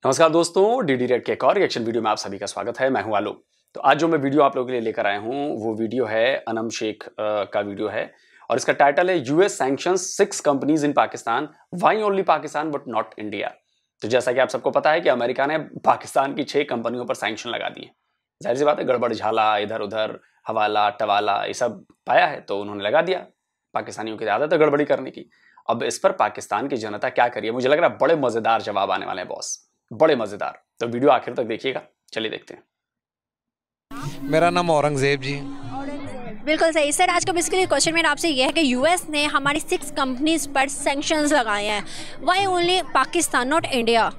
नमस्कार दोस्तों, DD red के एक और रिएक्शन वीडियो में आप सभी का स्वागत है। मैं हूं आलोक। तो आज जो मैं वीडियो आप लोगों के लिए लेकर आया हूं वो वीडियो है अनम शेख का वीडियो है और इसका टाइटल है US sanctions 6 companies in Pakistan, why only Pakistan but not India. तो जैसा कि आप सबको पता है कि अमेरिका ने पाकिस्तान की 6 कंपनियों पर सैंक्शन लगा दिए। जाहिर सी बात है, गड़बड़ झाला, इधर उधर हवाला टवाला ये सब पाया है तो उन्होंने लगा दिया। पाकिस्तानियों की आदत है गड़बड़ी करने की। अब इस पर पाकिस्तान की जनता क्या करिए, मुझे लग रहा है बड़े मजेदार जवाब आने वाले हैं बॉस, बड़े मजेदार। तो वीडियो आखिर तक देखिएगा। चलिए देखते हैं। मेरा नाम औरंगजेब जी। बिल्कुल सही सर। आज का बेसिकली क्वेश्चन मेरा आपसे यह है कि यूएस ने हमारी 6 कंपनीज पर सैंक्शंस लगाए हैं, why only Pakistan not India.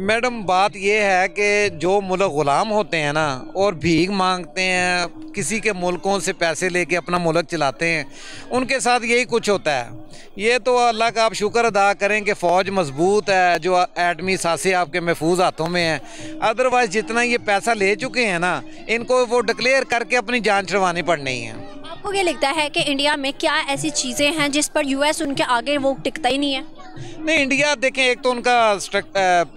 Madam बात यह है कि जो मुल्क ग़ुलाम होते हैं ना और भीख मांगते हैं, किसी के मुल्कों से पैसे लेके अपना मुल्क चलाते हैं, उनके साथ यही कुछ होता है। ये तो अल्लाह का आप शुक्र अदा करें कि फ़ौज मजबूत है, जो एटमी सासे आपके महफूज हाथों में है। अदरवाइज़ जितना ये पैसा ले चुके हैं ना, इनको वो डिक्लेयर करके अपनी जान छुड़वानी पड़नी है। आपको क्या लगता है कि इंडिया में क्या ऐसी चीज़ें हैं जिस पर यूएस उनके आगे वो टिकता ही नहीं है? नहीं, इंडिया देखें, एक तो उनका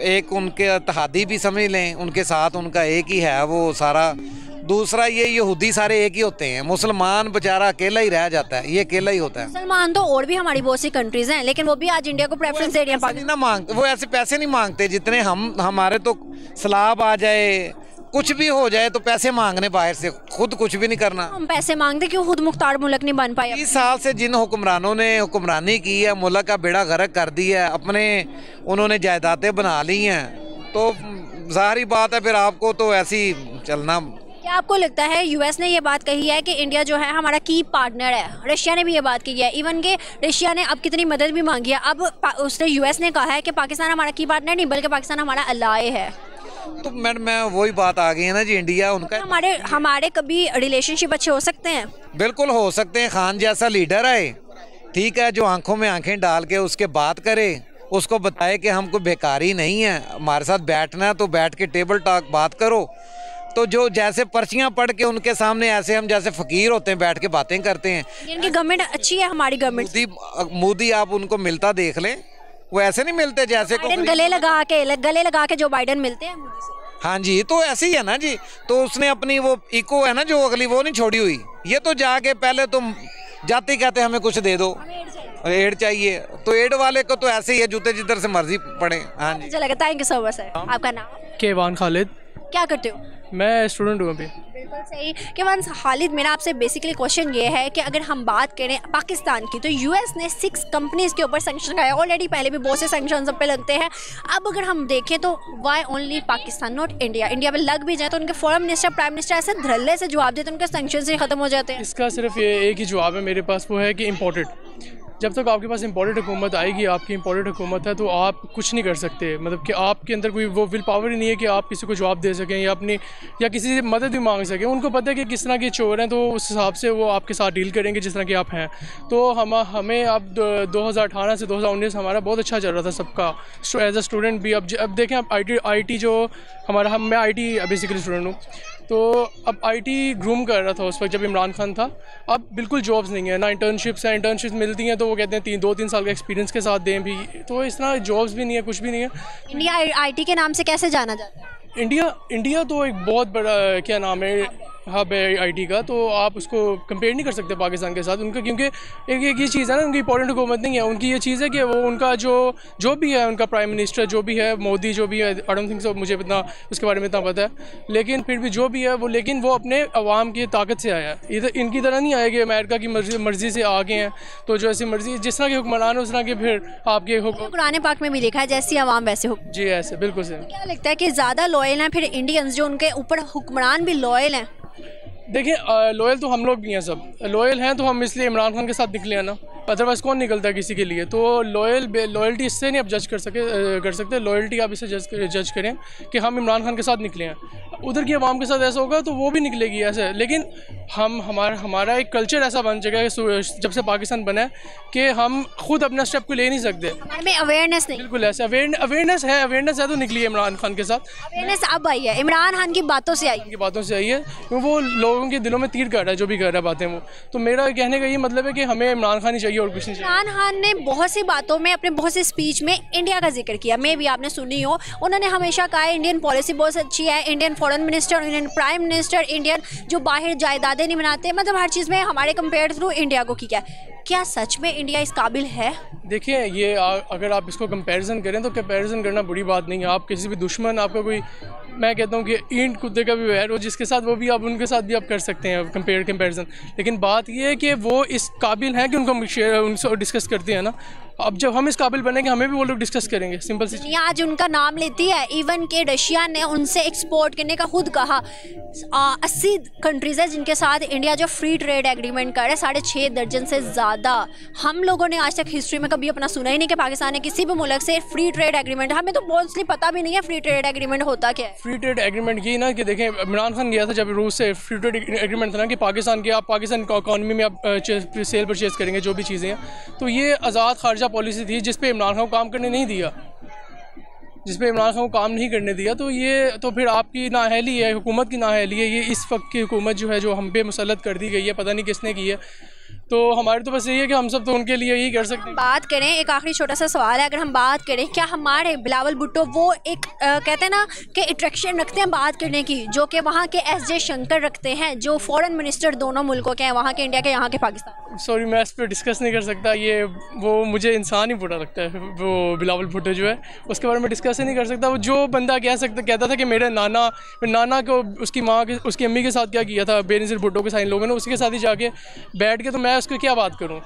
एक उनके इत्तेहादी भी समझ लें, उनके साथ उनका एक ही है वो सारा। दूसरा ये यहूदी सारे एक ही होते हैं, मुसलमान बेचारा अकेला ही रह जाता है, ये अकेला ही होता है। मुसलमान तो और भी हमारी बहुत सी कंट्रीज हैं, लेकिन वो भी आज इंडिया को प्रेफरेंस दे रही हैं। नहीं ना मांगते, वो ऐसे पैसे नहीं मांगते जितने हमारे तो सलाब आ जाए, कुछ भी हो जाए तो पैसे मांगने बाहर से, खुद कुछ भी नहीं करना। हम पैसे मांगते क्यों, खुद मुख्तार मुल्क नहीं बन पाए। 30 साल से जिन हुक्मरानों ने हुक्मरानी की है, मुल्क का बेड़ा गर्क कर दिया है, अपने उन्होंने जायदादें बना ली हैं, तो ज़ाहिर बात है फिर आपको तो ऐसी चलना। क्या आपको लगता है यूएस ने ये बात कही है कि इंडिया जो है हमारा की पार्टनर है? रशिया ने भी ये बात की है, इवन के रशिया ने अब कितनी मदद भी मांगी है। अब उसने यूएस ने कहा है कि पाकिस्तान हमारा की पार्टनर नहीं बल्कि पाकिस्तान हमारा अलाय है। तो मैडम मैं वही बात आ गई है ना जी, इंडिया उनका हमारे कभी रिलेशनशिप अच्छे हो सकते हैं? बिल्कुल हो सकते हैं। खान जैसा लीडर आए, ठीक है, जो आंखों में आंखें डाल के उसके बात करे, उसको बताए कि हमको बेकारी नहीं है, हमारे साथ बैठना है तो बैठ के टेबल टॉक बात करो। तो जो जैसे पर्चियां पढ़ के उनके सामने ऐसे हम जैसे फकीर होते हैं बैठ के बातें करते हैं। इनकी गवर्नमेंट अच्छी है, हमारी गवर्नमेंट। मोदी आप उनको मिलता देख लें, वो ऐसे नहीं मिलते जैसे गले लगा के जो बाइडेन मिलते हैं। हाँ जी, तो ऐसे ही है ना जी। तो उसने अपनी वो इको है ना जो अगली, वो नहीं छोड़ी हुई। ये तो जाके पहले तो जाते कहते हमें कुछ दे दो, एड चाहिए, तो एड वाले को तो ऐसे ही है, जूते जिधर से मर्जी पड़े। हाँ जी, चलेगा। Thank you so much sir. आपका नाम? केवान खालिद। क्या करते हो? मैं स्टूडेंट हूँ अभी। बिल्कुल सही। केवान खालिद, मेरा आपसे बेसिकली क्वेश्चन ये है कि अगर हम बात करें पाकिस्तान की, तो यूएस ने 6 कंपनीज के ऊपर सैंक्शन लगाया ऑलरेडी, पहले भी बहुत से सैंक्शन सब पे लगते हैं। अब अगर हम देखें तो why only Pakistan not India. India पे लग भी जाए तो उनके फॉरेन मिनिस्टर, प्राइम मिनिस्टर ऐसे धड़ल्ले से जवाब देते हैं, उनके सैंक्शन से खत्म हो जाते हैं। इसका सिर्फ ये एक ही जवाब है मेरे पास, वो है कि इम्पोर्टेड। जब तक आपके पास इम्पोर्टेड हुकूमत आएगी, आपकी इम्पोर्टेड हुकूमत है, तो आप कुछ नहीं कर सकते। मतलब कि आपके अंदर कोई वो विल पावर ही नहीं है कि आप किसी को जवाब दे सकें या अपनी या किसी से मदद भी मांग सकें। उनको पता है कि किस तरह के चोर हैं, तो उस हिसाब से वो आपके साथ डील करेंगे जिस तरह के आप हैं। तो हमें अब 2018 से 2019 हमारा बहुत अच्छा चल रहा था सबका, एज अ स्टूडेंट भी। अब देखें, अब आई.टी जो हमारा, मैं आई.टी बेसिकली स्टूडेंट हूँ, तो अब आई.टी ग्रूम कर रहा था उस वक्त जब इमरान खान था। अब बिल्कुल जॉब्स नहीं है, ना इंटर्नशिप्स हैं। इंटर्नशिप्स मिलती हैं तो वो कहते हैं 2-3 साल का एक्सपीरियंस के साथ दें भी, तो इस तरह जॉब्स भी नहीं है, कुछ भी नहीं है। इंडिया आईटी के नाम से कैसे जाना जाता है? इंडिया तो एक बहुत बड़ा क्या नाम है, हब है आईटी का, तो आप उसको कंपेयर नहीं कर सकते पाकिस्तान के साथ उनका, क्योंकि एक ये चीज़ है ना, उनकी इंपॉर्टेंट हुकूमत नहीं है। उनकी ये चीज़ है कि वो उनका जो भी है, उनका प्राइम मिनिस्टर जो भी है, मोदी जो भी है, आई डोंट थिंक सो, मुझे इतना उसके बारे में इतना पता है, लेकिन फिर भी जो भी है वो, लेकिन वो अपने अवाम की ताकत से आया है। इधर इनकी तरह नहीं आया कि अमेरिका की मर्ज़ी से आ गए हैं, तो जो ऐसी मर्ज़ी, जिस तरह के हुक्मरान उस तरह के फिर आपके कुरान पाक में भी लिखा है, जैसी अवाम वैसे हुक्म। जी ऐसे बिल्कुल से। क्या लगता है कि ज़्यादा लॉयल हैं फिर इंडियंस, जो उनके ऊपर हुक्मरान भी लॉयल हैं? देखिए, लॉयल तो हम लोग भी हैं, सब लॉयल हैं, तो हम इसलिए इमरान खान के साथ निकले हैं ना, अदरवाइज़ कौन निकलता है किसी के लिए। तो लॉयल्टी इससे नहीं आप जज कर सकते। लॉयल्टी आप इसे जज करें कि हम इमरान खान के साथ निकले हैं। उधर की आवाम के साथ ऐसा होगा तो वो भी निकलेगी ऐसे, लेकिन हमारा एक कल्चर ऐसा बन चुका है जब से पाकिस्तान बना है कि हम खुद अपना स्टेप को ले नहीं सकते। हमें अवेयरनेस नहीं। बिल्कुल ऐसे अवेयरनेस है तो निकली है इमरान खान के साथ। अवेयरनेस अब आई है, इमरान खान की बातों से आई है, वो लोगों के दिलों में तीर कर रहा है, जो भी कर रहा है बातें वो। तो मेरा कहने का ये मतलब है कि हमें इमरान खान ही चाहिए चाहिए और कुछ नहीं चाहिए। इमरान खान ने बहुत सी बातों में, अपने बहुत सी स्पीच में इंडिया का जिक्र किया, मे भी आपने सुनी हो। उन्होंने हमेशा कहा है इंडियन पॉलिसी बहुत अच्छी है, Indian foreign minister, Indian prime minister, Indian जो बाहर जायदादें नहीं बनाते, मतलब हर चीज़ में हमारे कंपेयर थ्रू इंडिया को किया। क्या सच में इंडिया इस काबिल है? देखिए ये अगर आप इसको कंपैरिजन करें तो कंपैरिजन करना बुरी बात नहीं है। आप किसी भी दुश्मन, आपका कोई, मैं कहता हूँ कि ईंट कुत्ते का भी वैर हो जिसके साथ, वो भी आप उनके साथ भी आप कर सकते हैं कंपैरिजन। लेकिन बात ये है कि वो इस काबिल हैं कि उनको डिस्कस करते हैं ना। अब जब हम इस काबिल बनेंगे हमें भी वो लोग डिस्कस करेंगे। सिंपल सी दुनिया आज उनका नाम लेती है। इवन के रशिया ने उनसे एक्सपोर्ट करने का खुद कहा। 80 कंट्रीज़ है जिनके साथ इंडिया जो फ्री ट्रेड एग्रीमेंट कर रहा है, 6.5 दर्जन से ज़्यादा। हम लोगों ने आज तक हिस्ट्री में कभी अपना सुना ही नहीं कि पाकिस्तान ने किसी भी मुल्क से फ्री ट्रेड एग्रीमेंट, हमें तो मोस्टली पता भी नहीं है फ्री ट्रेड एग्रीमेंट होता क्या है। फ्री ट्रेड एग्रीमेंट ये ना कि देखें, इमरान खान गया था जब रूस से, फ्री ट्रेड एग्रीमेंट था ना कि पाकिस्तान के, आप पाकिस्तान इकॉनमी में आप सेल परचेज़ करेंगे जो भी चीज़ें हैं। तो ये आज़ाद खारजा पॉलिसी थी जिस पे इमरान खान को काम करने नहीं दिया, काम नहीं करने दिया। तो ये तो फिर आपकी नाअहली है, हुकूमत की नाअहली है। ये इस वक्त की हुकूमत जो है, जो हम पे मुसल्लत कर दी गई है, पता नहीं किसने की है। तो हमारे तो बस यही है कि हम सब तो उनके लिए यही कर सकते हैं। बात करें, एक आखिरी छोटा सा सवाल है, अगर हम बात करें, क्या हमारे बिलावल भुट्टो वो एक कहते हैं ना कि अट्रैक्शन रखते हैं बात करने की, जो कि वहाँ के एस शंकर रखते हैं, जो फॉरेन मिनिस्टर दोनों मुल्कों के हैं, वहाँ के इंडिया के, यहाँ के पाकिस्तान। सॉरी, मैं इस पर डिस्कस नहीं कर सकता। ये वो मुझे इंसान ही बुरा लगता है, वो बिलावल भुट्टो जो है, उसके बारे में डिस्कस ही नहीं कर सकता। वो जो बंदा कहता था कि मेरे नाना को उसकी माँ के, उसकी अम्मी के साथ क्या किया था बेनज़ीर भुट्टो के साथ इन लोगों ने, उसके साथ ही जाके बैठ के, तो मैं उसको क्या बात करूँ।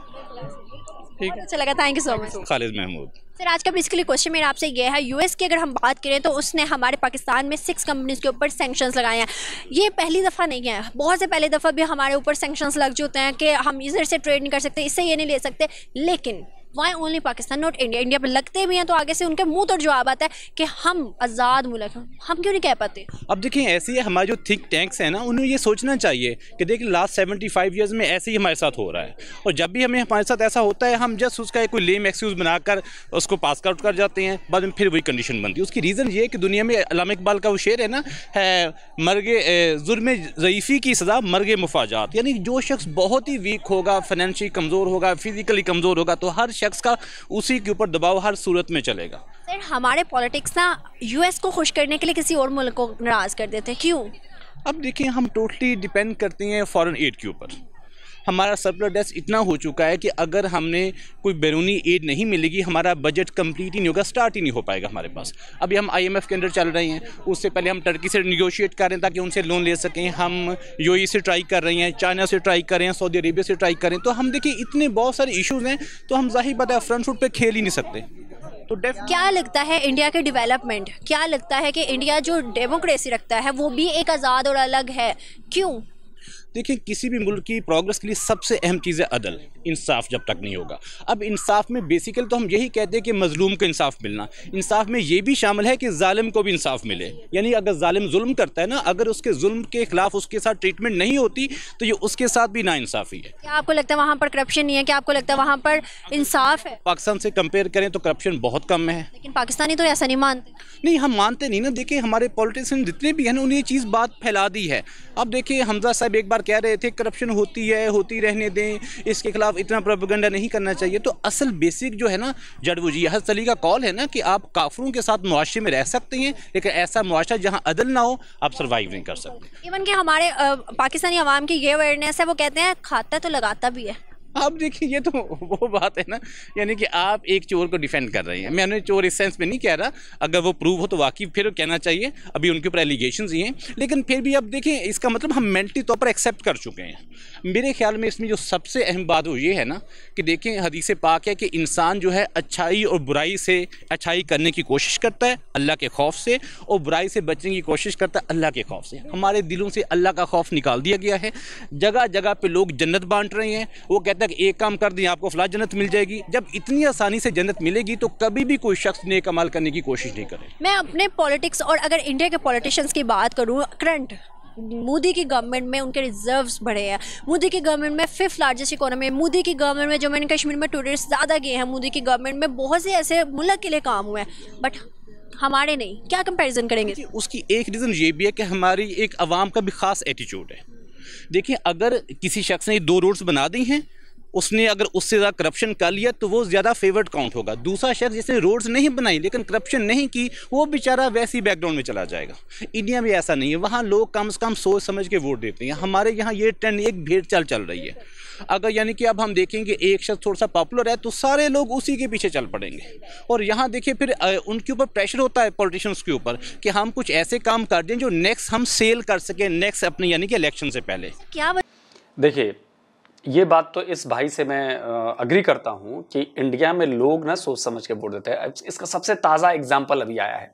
ठीक है, अच्छा लगा, thank you so much. Khalid Mahmood. Sir, आज का बेसिकली क्वेश्चन मेरा आपसे ये है, यूएस की अगर हम बात करें तो उसने हमारे पाकिस्तान में 6 कंपनीज के ऊपर सैंक्शंस लगाए हैं। ये पहली दफ़ा नहीं है, बहुत से पहले दफ़ा भी हमारे ऊपर सैंक्शंस लग चुके हैं कि हम इधर से ट्रेड नहीं कर सकते, इससे ये नहीं ले सकते। लेकिन why only Pakistan, not India? India पर लगते भी हैं तो आगे से उनके मुंह तोड़ जवाब आता है कि हम आज़ाद मुल्क हैं, हम क्यों नहीं कह पाते? अब देखिए, ऐसे ही हमारे जो थिंक टैंक्स हैं ना, उन्हें ये सोचना चाहिए कि देखिए लास्ट 75 ईयर्स में ऐसे ही हमारे साथ हो रहा है, और जब भी हमारे साथ ऐसा होता है हम जस्ट उसका कोई लेम एक्सक्यूज़ बनाकर उसको पास आउट कर जाते हैं, बाद में फिर वही कंडीशन बनती है। उसकी रीज़न ये है कि दुनिया में अल्लामा इकबाल का वो शेर है ना, है मर्गे जुर्म ज़ईफ़ी की सज़ा मर्गे मुफाजात, यानी जो शख्स बहुत ही वीक होगा, फाइनेंशियली कमज़ोर होगा, फिज़िकली कमज़ोर होगा, तो हर शख्स का उसी के ऊपर दबाव हर सूरत में चलेगा। सर, हमारे पॉलिटिक्स ना यूएस को खुश करने के लिए किसी और मुल्क को नाराज़ कर देते हैं, क्यों? अब देखिए, हम टोटली डिपेंड करते हैं फॉरेन एड के ऊपर। हमारा सरप्लस डेस्ट इतना हो चुका है कि अगर हमने कोई बैरूनी एड नहीं मिलेगी, हमारा बजट कंप्लीट ही नहीं होगा, स्टार्ट ही नहीं हो पाएगा हमारे पास। अभी हम IMF के अंदर चल रहे हैं, उससे पहले हम टर्की से निगोशिएट कर रहे हैं ताकि उनसे लोन ले सकें। हम UAE से ट्राई कर रहे हैं, चाइना से ट्राई कर रहे हैं, सऊदी अरेबिया से ट्राई कर रहे हैं। तो हम देखिए इतने बहुत सारे इशूज़ हैं, तो हम ज़ाहिर बात है फ्रंट फुट पे खेल ही नहीं सकते। तो क्या लगता है इंडिया के डेवलपमेंट, क्या लगता है कि इंडिया जो डेमोक्रेसी रखता है वो भी एक आज़ाद और अलग है, क्यों? देखिए, किसी भी मुल्क की प्रोग्रेस के लिए सबसे अहम चीज़ है अदल, इंसाफ जब तक नहीं होगा। अब इंसाफ में बेसिकली तो हम यही कहते हैं कि मजलूम को इंसाफ मिलना, इंसाफ में ये भी शामिल है कि जालिम को भी इंसाफ मिले। यानी अगर जालिम जुल्म करता है ना, अगर उसके जुल्म के खिलाफ उसके साथ ट्रीटमेंट नहीं होती तो ये उसके साथ भी नाइंसाफ़ी है। क्या आपको लगता है वहाँ पर करप्शन नहीं है? क्या आपको लगता है वहाँ पर इंसाफ है? पाकिस्तान से कंपेयर करें तो करप्शन बहुत कम है। लेकिन पाकिस्तानी तो ऐसा नहीं मानते। नहीं, हम मानते नहीं ना। देखिए, हमारे पॉलिटिशियन जितने भी हैं ना, उन्हें ये चीज़ बात फैला दी है। अब देखिए, हमजा साहब एक बार कह रहे थे करप्शन होती है, होती रहने दें, इसके खिलाफ इतना प्रोपेगेंडा नहीं करना चाहिए। तो असल बेसिक जो है ना, जड़ वो जिहाद अली का कॉल है ना कि आप काफिरों के साथ मुआशरे में रह सकते हैं, लेकिन ऐसा मुआशरा जहाँ अदल ना हो आप सर्वाइव नहीं कर सकते। इवन कि हमारे पाकिस्तानी अवाम की ये अवेयरनेस है, वो कहते हैं खाता तो लगाता भी है। आप देखिए, ये तो वो बात है ना, यानी कि आप एक चोर को डिफेंड कर रहे हैं। मैंने चोर इस सेंस में नहीं कह रहा, अगर वो प्रूव हो तो वाकई फिर कहना चाहिए, अभी उनके ऊपर एलिगेशंस ही हैं। लेकिन फिर भी अब देखें, इसका मतलब हम मेंटली तौर पर एक्सेप्ट कर चुके हैं। मेरे ख्याल में इसमें जो सबसे अहम बात वो ये है ना कि देखें, हदीस पाक है कि इंसान जो है अच्छाई और बुराई से, अच्छाई करने की कोशिश करता है अल्लाह के खौफ से, और बुराई से बचने की कोशिश करता है अल्लाह के खौफ से। हमारे दिलों से अल्लाह का खौफ निकाल दिया गया है। जगह जगह पे लोग जन्नत बांट रहे हैं। वो कहता है कि एक काम कर दें आपको फला जन्नत मिल जाएगी। जब इतनी आसानी से जन्नत मिलेगी तो कभी भी कोई शख्स नेक अमल करने की कोशिश नहीं करे। मैं अपने पॉलिटिक्स और अगर इंडिया के पॉलिटिशियंस की बात करूँ, करंट मोदी की गवर्नमेंट में उनके रिजर्व्स बढ़े हैं। मोदी की गवर्नमेंट में 5th लार्जेस्ट इकोनॉमी है। मोदी की गवर्नमेंट में जम्मू एंड कश्मीर में टूरिस्ट ज़्यादा गए हैं। मोदी की गवर्नमेंट में बहुत से ऐसे मुल्क के लिए काम हुए हैं, बट हमारे नहीं। क्या कंपैरिजन करेंगे? उसकी एक रीज़न ये भी है कि हमारी एक आवाम का भी ख़ास एटीट्यूड है। देखिए, अगर किसी शख्स ने 2 रोड्स बना दी हैं उसने अगर उससे ज़्यादा करप्शन कर लिया तो वो ज़्यादा फेवर्ड काउंट होगा। दूसरा शख्स जिसने रोड्स नहीं बनाई लेकिन करप्शन नहीं की, वो बेचारा वैसे ही बैकग्राउंड में चला जाएगा। इंडिया में ऐसा नहीं है, वहाँ लोग कम से कम सोच समझ के वोट देते हैं। हमारे यहाँ ये ट्रेंड एक भेड़ चाल चल रही है। अगर यानी कि अब हम देखेंगे एक शख्स थोड़ा सा पॉपुलर है तो सारे लोग उसी के पीछे चल पड़ेंगे। और यहाँ देखिए फिर उनके ऊपर प्रेशर होता है पॉलिटिशियंस के ऊपर कि हम कुछ ऐसे काम कर दें जो नेक्स्ट हम सेल कर सकें नेक्स्ट अपने यानी कि इलेक्शन से पहले। क्या देखिए, ये बात तो इस भाई से मैं अग्री करता हूं कि इंडिया में लोग ना सोच समझ के वोट देते हैं। इसका सबसे ताज़ा एग्जाम्पल अभी आया है।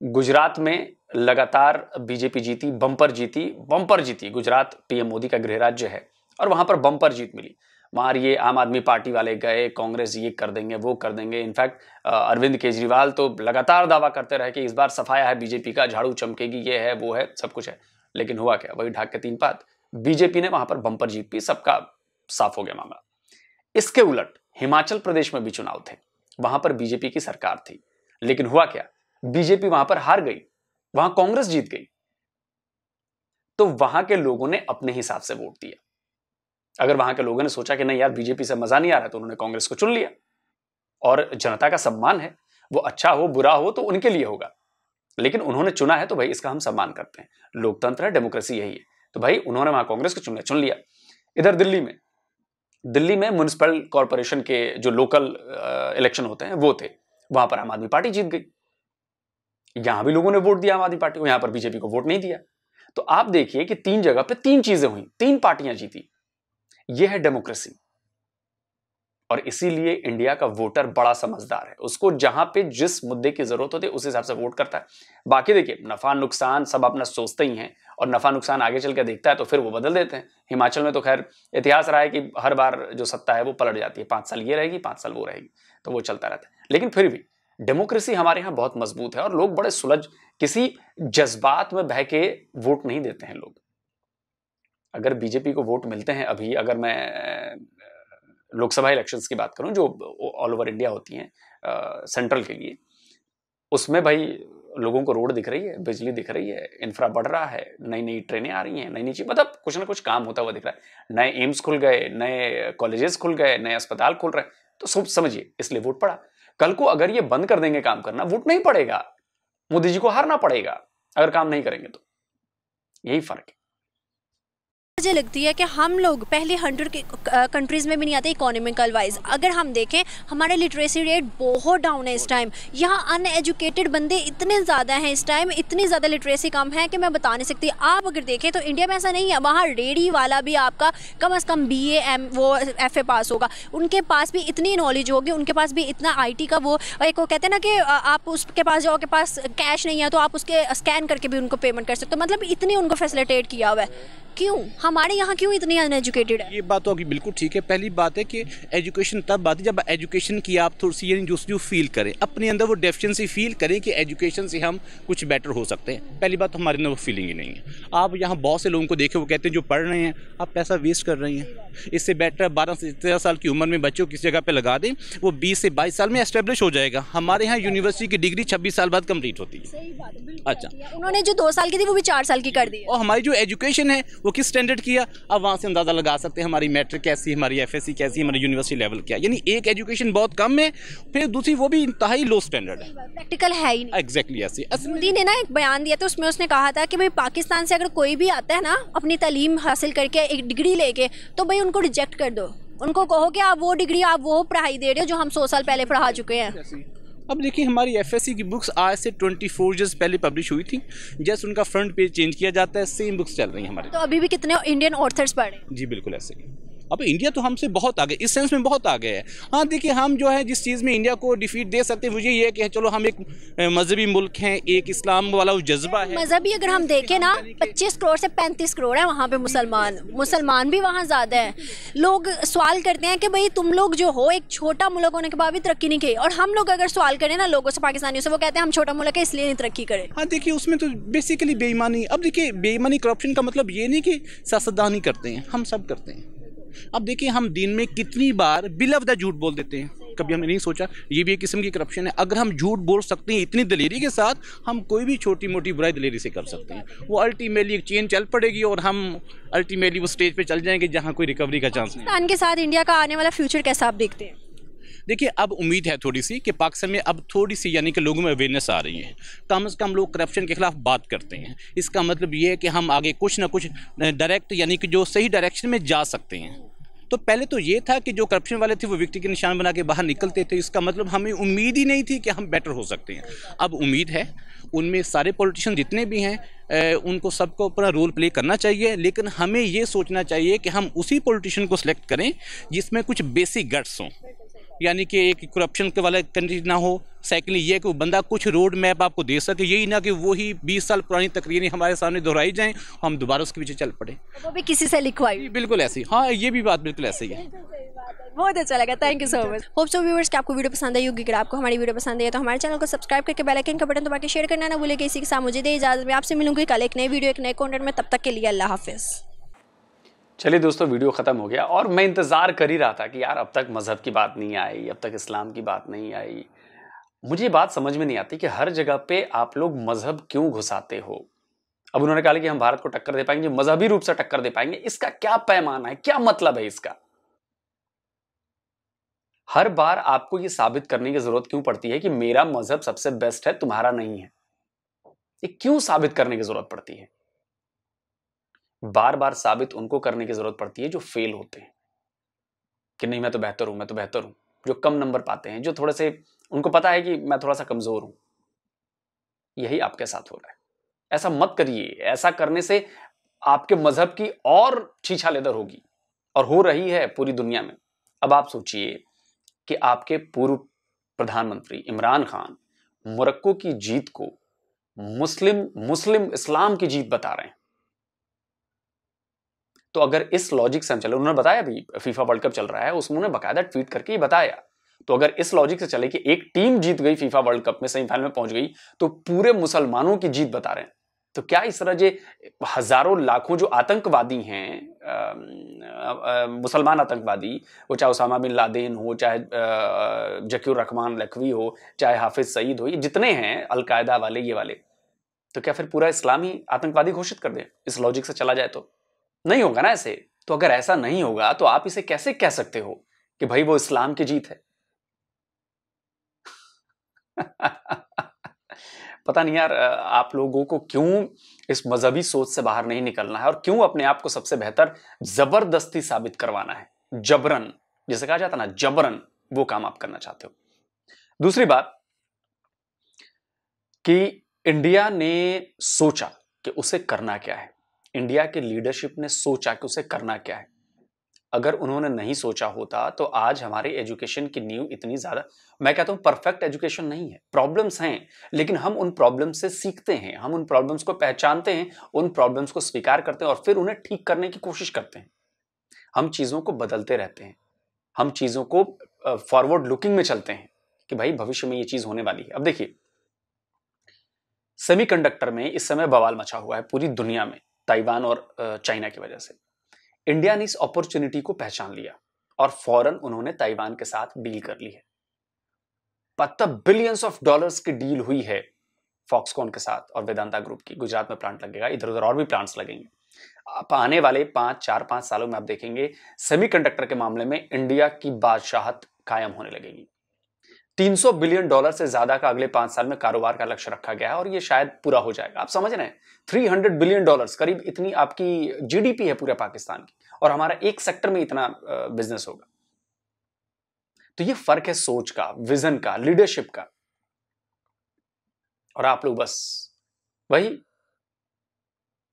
गुजरात में लगातार बीजेपी जीती, बम्पर जीती। गुजरात पीएम मोदी का गृह राज्य है और वहां पर बम्पर जीत मिली। वहां ये आम आदमी पार्टी वाले गए, कांग्रेस ये कर देंगे वो कर देंगे। इनफैक्ट अरविंद केजरीवाल तो लगातार दावा करते रहे कि इस बार सफाया है बीजेपी का, झाड़ू चमकेगी, ये है वो है, सब कुछ है। लेकिन हुआ क्या? वही ढाक के तीन पात। बीजेपी ने वहां पर बम्पर जीत पी, सबका साफ हो गया मामला। इसके उलट हिमाचल प्रदेश में भी चुनाव थे, वहां पर बीजेपी की सरकार थी, लेकिन हुआ क्या? बीजेपी वहां पर हार गई, वहां कांग्रेस जीत गई। तो वहां के लोगों ने अपने हिसाब से वोट दिया। अगर वहां के लोगों ने सोचा कि नहीं यार बीजेपी से मजा नहीं आ रहा, तो उन्होंने कांग्रेस को चुन लिया। और जनता का सम्मान है, वो अच्छा हो बुरा हो तो उनके लिए होगा, लेकिन उन्होंने चुना है तो भाई इसका हम सम्मान करते हैं। लोकतंत्र है, डेमोक्रेसी यही है। तो भाई उन्होंने वहां कांग्रेस को चुन लिया। इधर दिल्ली में म्युनिसिपल कॉर्पोरेशन के जो लोकल इलेक्शन होते हैं वो थे, वहां पर आम आदमी पार्टी जीत गई। यहां भी लोगों ने वोट दिया आम आदमी पार्टी को, यहां पर बीजेपी को वोट नहीं दिया। तो आप देखिए कि 3 जगह पे 3 चीजें हुई, 3 पार्टियां जीती। यह है डेमोक्रेसी। और इसीलिए इंडिया का वोटर बड़ा समझदार है, उसको जहां पे जिस मुद्दे की जरूरत होती है उस हिसाब से वोट करता है। बाकी देखिए नफा नुकसान सब अपना सोचते ही हैं, और नफा नुकसान आगे चल के देखता है तो फिर वो बदल देते हैं। हिमाचल में तो खैर इतिहास रहा है कि हर बार जो सत्ता है वो पलट जाती है, 5 साल ये रहेगी 5 साल वो रहेगी, तो वो चलता रहता है। लेकिन फिर भी डेमोक्रेसी हमारे यहाँ बहुत मजबूत है और लोग बड़े सुलझ, किसी जज्बात में बह के वोट नहीं देते हैं लोग। अगर बीजेपी को वोट मिलते हैं अभी, अगर मैं लोकसभा इलेक्शंस की बात करूं जो ऑल ओवर इंडिया होती हैं सेंट्रल के लिए, उसमें भाई लोगों को रोड दिख रही है, बिजली दिख रही है, इंफ्रा बढ़ रहा है, नई नई ट्रेनें आ रही हैं, नई नई चीज, मतलब कुछ ना कुछ काम होता हुआ दिख रहा है। नए एम्स खुल गए, नए कॉलेजेस खुल गए, नए अस्पताल खुल रहे हैं, तो सोच समझिए इसलिए वोट पड़ा। कल को अगर ये बंद कर देंगे काम करना, वोट नहीं पड़ेगा, मोदी जी को हारना पड़ेगा अगर काम नहीं करेंगे। तो यही फर्क है। मुझे लगती है कि हम लोग पहले 100 कंट्रीज़ में भी नहीं आते इकोनॉमिकल वाइज। अगर हम देखें हमारे लिटरेसी रेट बहुत डाउन है इस टाइम। यहाँ अनएजुकेटेड बंदे इतने ज़्यादा हैं इस टाइम, इतनी ज़्यादा लिटरेसी कम है कि मैं बता नहीं सकती। आप अगर देखें तो इंडिया में ऐसा नहीं है, वहाँ रेडी वाला भी आपका कम से कम BA वो FA पास होगा, उनके पास भी इतनी नॉलेज होगी, उनके पास भी इतना IT का वो एक वो कहते हैं ना कि आप उसके पास जाओ, के पास कैश नहीं है तो आप उसके स्कैन करके भी उनको पेमेंट कर सकते हो। मतलब इतनी उनको फैसिलिटेट किया हुआ है। क्यों हमारे यहाँ क्यों इतनी अनएजुकेटेड है? ये बात तो आपकी बिल्कुल ठीक है। पहली बात है कि एजुकेशन तब आती है जब एजुकेशन की आप थोड़ी सी यानी जो फील करें, अपने अंदर वो डेफिशिएंसी फील करें कि एजुकेशन से हम कुछ बेटर हो सकते हैं। पहली बात तो हमारे अंदर वो फीलिंग ही नहीं है। आप यहाँ बहुत से लोगों को देखें, वो कहते हैं जो पढ़ रहे हैं आप पैसा वेस्ट कर रहे हैं, इससे बेटर 12 से 13 साल की उम्र में बच्चों को किसी जगह पर लगा दें, वो 20 से 22 साल में एस्टेब्लिश हो जाएगा। हमारे यहाँ यूनिवर्सिटी की डिग्री 26 साल बाद कंप्लीट होती है। अच्छा, उन्होंने जो 2 साल की थी वो भी 4 साल की कर दी। और हमारी जो एजुकेशन है वो किस स्टैंडर्ड किया, अब वहाँ से अंदाज़ा लगा सकते हैं हमारी मैट्रिक कैसी, हमारी FSC कैसी, हमारी यूनिवर्सिटी लेवल क्या। यानी एक एजुकेशन बहुत कम है, फिर दूसरी वो भी इंतहाई लो स्टैंडर्ड है, प्रैक्टिकल है ही नहीं। एग्जैक्टली ऐसे। मोदी ने ना एक बयान दिया था, उसमें उसने कहा था कि भाई पाकिस्तान से अगर कोई भी आता है ना अपनी तालीम हासिल करके एक डिग्री लेके, तो भाई उनको रिजेक्ट कर दो, उनको कहो कि आप वो डिग्री आप वो पढ़ाई दे रहे हो जो हम 100 साल पहले पढ़ा चुके हैं। अब देखिए हमारी FSC की बुक्स आज से 24 ईयर्स पहले पब्लिश हुई थी, जस्ट उनका फ्रंट पेज चेंज किया जाता है, सेम बुक्स चल रही हैं हमारे। तो अभी भी कितने इंडियन ऑथर्स पढ़े? जी बिल्कुल ऐसे ही। अब इंडिया तो हमसे बहुत आगे, इस सेंस में बहुत आगे है। हाँ देखिए, हम जो है जिस चीज़ में इंडिया को डिफीट दे सकते हैं, मुझे ये है कि चलो हम एक मजहबी मुल्क हैं, एक इस्लाम वाला जज्बा है। मजहबी अगर हम देखें ना 25 करोड़ से 35 करोड़ है वहाँ पे मुसलमान भी वहाँ ज़्यादा है। लोग सवाल करते हैं कि भाई तुम लोग जो हो एक छोटा मुल्क होने के बाद भी तरक्की नहीं की, और हम लोग अगर सवाल करें ना लोगों से, पाकिस्तानियों से, वो कहते हैं हम छोटा मुल्क है इसलिए नहीं तरक्की करें। हाँ देखिए, उसमें तो बेसिकली बेईमानी। अब देखिए बेईमानी करप्शन का मतलब ये नहीं कि सियासतदान ही करते हैं, हम सब करते हैं। अब देखिए, हम दिन में कितनी बार बिलवदा झूठ बोल देते हैं, कभी हमने नहीं सोचा ये भी एक किस्म की करप्शन है। अगर हम झूठ बोल सकते हैं इतनी दलेरी के साथ, हम कोई भी छोटी मोटी बुराई दलेरी से कर सकते हैं। वो अल्टीमेटली एक चेन चल पड़ेगी और हम अल्टीमेटली वो स्टेज पे चल जाएंगे जहाँ कोई रिकवरी का चांस नहीं। पाकिस्तान के साथ इंडिया का आने वाला फ्यूचर कैसा आप देखते हैं? देखिए, अब उम्मीद है थोड़ी सी कि पाकिस्तान में अब थोड़ी सी यानी कि लोगों में अवेयरनेस आ रही है। कम से कम लोग करप्शन के खिलाफ बात करते हैं। इसका मतलब ये है कि हम आगे कुछ ना कुछ डायरेक्ट यानी कि जो सही डायरेक्शन में जा सकते हैं। तो पहले तो ये था कि जो करप्शन वाले थे वो विक्टिम के निशान बना के बाहर निकलते थे। इसका मतलब हमें उम्मीद ही नहीं थी कि हम बेटर हो सकते हैं। अब उम्मीद है, उनमें सारे पॉलिटिशियन जितने भी हैं उनको सबको अपना रोल प्ले करना चाहिए, लेकिन हमें ये सोचना चाहिए कि हम उसी पॉलिटिशियन को सिलेक्ट करें जिसमें कुछ बेसिक गट्स हों, यानी कि एक करप्शन के वाला कंट्री ना हो। सेकेंडली ये कि वो बंदा कुछ रोड मैप आपको दे सके, यही ना कि वही 20 साल पुरानी तकरीरें हमारे सामने दोहराई जाएं, हम दोबारा उसके पीछे चल पड़े। वो भी किसी से लिखवाई। बिल्कुल ऐसी, हाँ ये भी बात बिल्कुल ऐसी है। बहुत अच्छा लगा, thank you so much. Hope so viewers कि आपको वीडियो पसंद आई होगी। अगर आपको हमारी वीडियो पसंद है तो हमारे चैनल को सब्सक्राइब करके बेल आइकन का बटन दबा के शेयर करना ना भूलिए। इसी के साथ मुझे दे इजाजत, मैं आपसे मिलूंगी कल एक नई वीडियो एक नए कंटेंट में। तब तक के लिए अल्लाह हाफिज़। चलिए दोस्तों, वीडियो ख़त्म हो गया और मैं इंतज़ार कर ही रहा था कि यार अब तक मज़हब की बात नहीं आई, अब तक इस्लाम की बात नहीं आई। मुझे बात समझ में नहीं आती कि हर जगह पे आप लोग मज़हब क्यों घुसाते हो। अब उन्होंने कहा कि हम भारत को टक्कर दे पाएंगे, मजहबी रूप से टक्कर दे पाएंगे, इसका क्या पैमाना है, क्या मतलब है इसका? हर बार आपको ये साबित करने की जरूरत क्यों पड़ती है कि मेरा मजहब सबसे बेस्ट है, तुम्हारा नहीं है? ये क्यों साबित करने की जरूरत पड़ती है? बार बार साबित उनको करने की जरूरत पड़ती है जो फेल होते हैं कि नहीं मैं तो बेहतर हूं, मैं तो बेहतर हूं। जो कम नंबर पाते हैं, जो थोड़े से उनको पता है कि मैं थोड़ा सा कमजोर हूं। यही आपके साथ हो रहा है। ऐसा मत करिए। ऐसा करने से आपके मजहब की और छीछालेदर होगी, और हो रही है पूरी दुनिया में। अब आप सोचिए कि आपके पूर्व प्रधानमंत्री इमरान खान मोरक्को की जीत को मुस्लिम इस्लाम की जीत बता रहे हैं। तो अगर इस लॉजिक से हम चले, उन्होंने बताया भी फीफा वर्ल्ड कप चल रहा है, उसमें उन्होंने बकायदा ट्वीट करके ही बताया। तो अगर इस लॉजिक से चले कि एक टीम जीत गई फीफा वर्ल्ड कप में, सेमीफाइनल में पहुंच गई, तो पूरे मुसलमानों की जीत बता रहे हैं। तो क्या इस तरह जे हजारों लाखों जो आतंकवादी हैं, मुसलमान आतंकवादी, वो चाहे उसामा बिन लादेन हो, चाहे जकीर रहमान लखवी हो, चाहे हाफिज सईद हो, ये जितने हैं अलकायदा वाले, ये वाले, तो क्या फिर पूरा इस्लाम ही आतंकवादी घोषित कर दे? इस लॉजिक से चला जाए तो नहीं होगा ना ऐसे। तो अगर ऐसा नहीं होगा तो आप इसे कैसे कह सकते हो कि भाई वो इस्लाम की जीत है? पता नहीं यार, आप लोगों को क्यों इस मजहबी सोच से बाहर नहीं निकलना है, और क्यों अपने आप को सबसे बेहतर जबरदस्ती साबित करवाना है, जबरन, जिसे कहा जाता ना जबरन, वो काम आप करना चाहते हो। दूसरी बात कि इंडिया ने सोचा कि उसे करना क्या है, इंडिया के लीडरशिप ने सोचा कि उसे करना क्या है। अगर उन्होंने नहीं सोचा होता तो आज हमारे एजुकेशन की नींव इतनी ज्यादा, मैं कहता हूं परफेक्ट एजुकेशन नहीं है, प्रॉब्लम्स हैं, लेकिन हम उन प्रॉब्लम्स से सीखते हैं, हम उन प्रॉब्लम्स को पहचानते हैं, उन प्रॉब्लम्स को स्वीकार करते हैं और फिर उन्हें ठीक करने की कोशिश करते हैं। हम चीजों को बदलते रहते हैं, हम चीजों को फॉरवर्ड लुकिंग में चलते हैं कि भाई भविष्य में ये चीज होने वाली है। अब देखिए, सेमीकंडक्टर में इस समय बवाल मचा हुआ है पूरी दुनिया में, ताइवान और चाइना की वजह से। इंडिया ने इस अपॉर्चुनिटी को पहचान लिया और फौरन उन्होंने ताइवान के साथ डील कर ली है। पता बिलियंस ऑफ डॉलर्स की डील हुई है फॉक्सकॉन के साथ और वेदांता ग्रुप की। गुजरात में प्लांट लगेगा, इधर उधर और भी प्लांट्स लगेंगे। आप आने वाले 4-5 सालों में आप देखेंगे सेमीकंडक्टर के मामले में इंडिया की बादशाहत कायम होने लगेगी। $300 बिलियन से ज्यादा का अगले 5 साल में कारोबार का लक्ष्य रखा गया है और ये शायद पूरा हो जाएगा। आप समझ रहे हैं, $300 बिलियन, करीब इतनी आपकी जीडीपी है पूरे पाकिस्तान की, और हमारा एक सेक्टर में इतना बिजनेस होगा। तो ये फर्क है सोच का, विजन का, लीडरशिप का। और आप लोग बस वही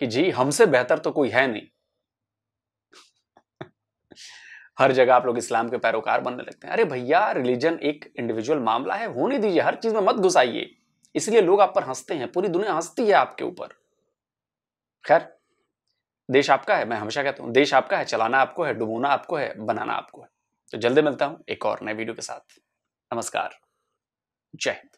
कि जी हमसे बेहतर तो कोई है नहीं। हर जगह आप लोग इस्लाम के पैरोकार बनने लगते हैं। अरे भैया, रिलीजन एक इंडिविजुअल मामला है, होने दीजिए, हर चीज में मत घुसाइए। इसलिए लोग आप पर हंसते हैं, पूरी दुनिया हंसती है आपके ऊपर। खैर, देश आपका है, मैं हमेशा कहता हूं देश आपका है, चलाना आपको है, डुबोना आपको है, बनाना आपको है। तो जल्दी मिलता हूं एक और नए वीडियो के साथ। नमस्कार, जय हिंद।